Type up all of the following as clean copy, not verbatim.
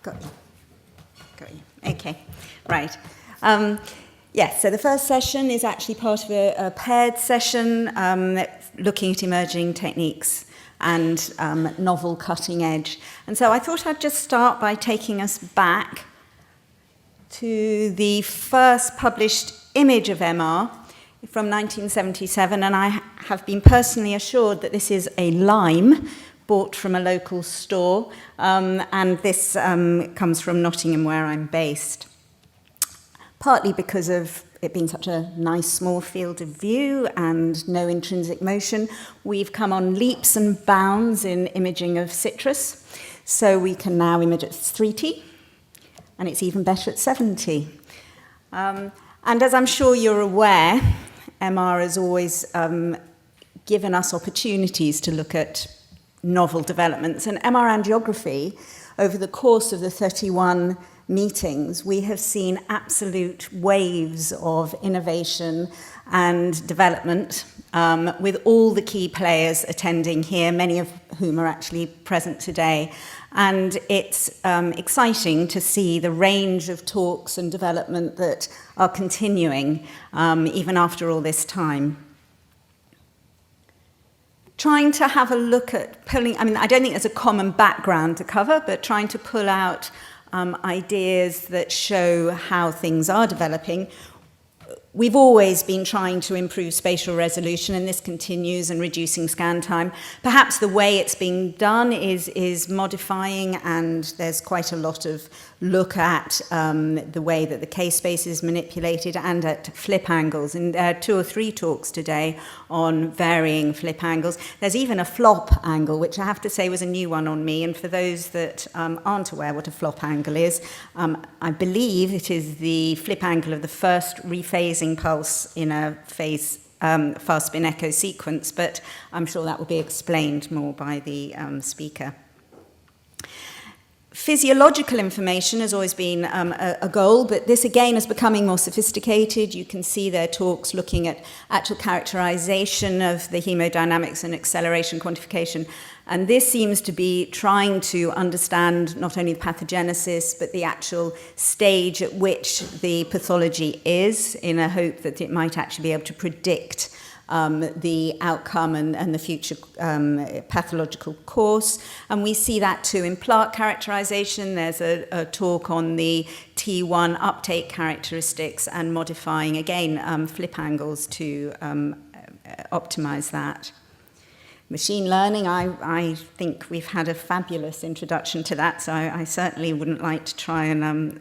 Got you. Got you. Okay, right. Yes, so the first session is actually part of a paired session looking at emerging techniques and novel cutting edge. And so I thought I'd just start by taking us back to the first published image of MR from 1977, and I have been personally assured that this is a lime bought from a local store, and this comes from Nottingham, where I'm based. Partly because of it being such a nice small field of view and no intrinsic motion, we've come on leaps and bounds in imaging of citrus. So we can now image at 3T, and it's even better at 7T. And as I'm sure you're aware, MR has always given us opportunities to look at novel developments. And MR angiography, over the course of the 31 meetings, we have seen absolute waves of innovation and development, with all the key players attending here, many of whom are actually present today. And it's exciting to see the range of talks and development that are continuing even after all this time. Trying to have a look at pulling, I don't think there's a common background to cover, but trying to pull out ideas that show how things are developing. We've always been trying to improve spatial resolution, and this continues, and reducing scan time. Perhaps the way it's being done is modifying, and there's quite a lot of look at the way that the K-space is manipulated and at flip angles. And there are 2 or 3 talks today on varying flip angles. There's even a flop angle, which I have to say was a new one on me. And for those that aren't aware what a flop angle is, I believe it is the flip angle of the first rephasing pulse in a phase fast spin echo sequence, but I'm sure that will be explained more by the speaker. Physiological information has always been a goal, but this again is becoming more sophisticated. You can see their talks looking at actual characterization of the hemodynamics and acceleration quantification. And this seems to be trying to understand not only the pathogenesis, but the actual stage at which the pathology is, in a hope that it might actually be able to predict the outcome and the future pathological course. And we see that too in plaque characterization. There's a talk on the T1 uptake characteristics and modifying, again, flip angles to optimize that. Machine learning, I think we've had a fabulous introduction to that, so I certainly wouldn't like to try and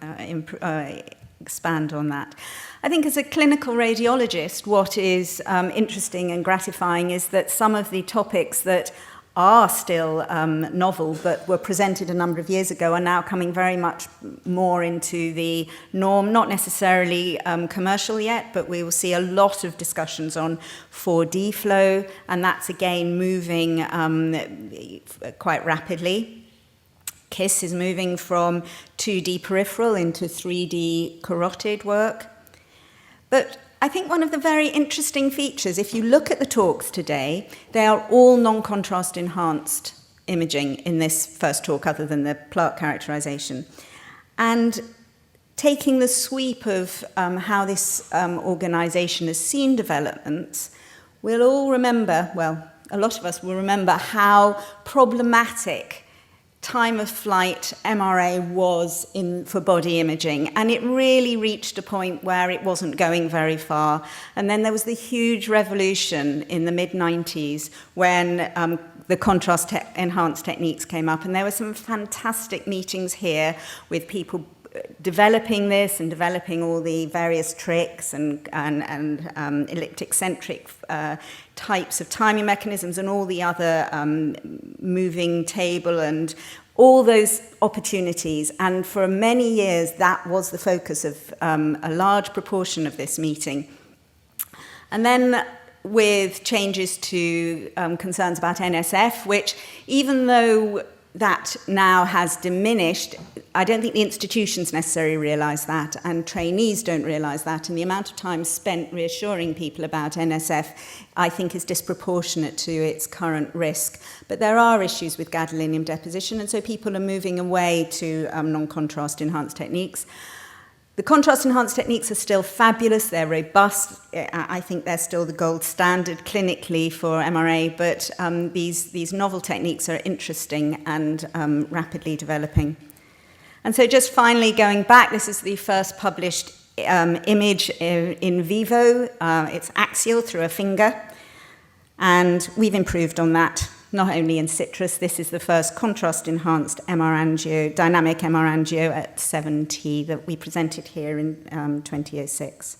expand on that. I think as a clinical radiologist, what is interesting and gratifying is that some of the topics that are still novel but were presented a number of years ago are now coming very much more into the norm, not necessarily commercial yet, but we will see a lot of discussions on 4D flow, and that's again moving quite rapidly. KISS is moving from 2D peripheral into 3D carotid work. But I think one of the very interesting features, if you look at the talks today, they are all non-contrast enhanced imaging in this first talk, other than the plaque characterization. And taking the sweep of how this organization has seen developments, we'll all remember, well, a lot of us will remember how problematic time of flight MRA was for body imaging, and it really reached a point where it wasn't going very far. And then there was the huge revolution in the mid-90s when the contrast enhanced techniques came up, and there were some fantastic meetings here with people developing this and developing all the various tricks and elliptic centric types of timing mechanisms and all the other moving table and all those opportunities. And for many years, that was the focus of a large proportion of this meeting. And then with changes to concerns about NSF, which even though that now has diminished, I don't think the institutions necessarily realise that, and trainees don't realise that, and the amount of time spent reassuring people about NSF, I think, is disproportionate to its current risk. But there are issues with gadolinium deposition, and so people are moving away to non-contrast enhanced techniques. The contrast-enhanced techniques are still fabulous, they're robust, I think they're still the gold standard clinically for MRA, but these novel techniques are interesting and rapidly developing. And so just finally going back, this is the first published image in vivo. It's axial through a finger, and we've improved on that. Not only in citrus, this is the first contrast-enhanced dynamic MR angio at 7T that we presented here in 2006.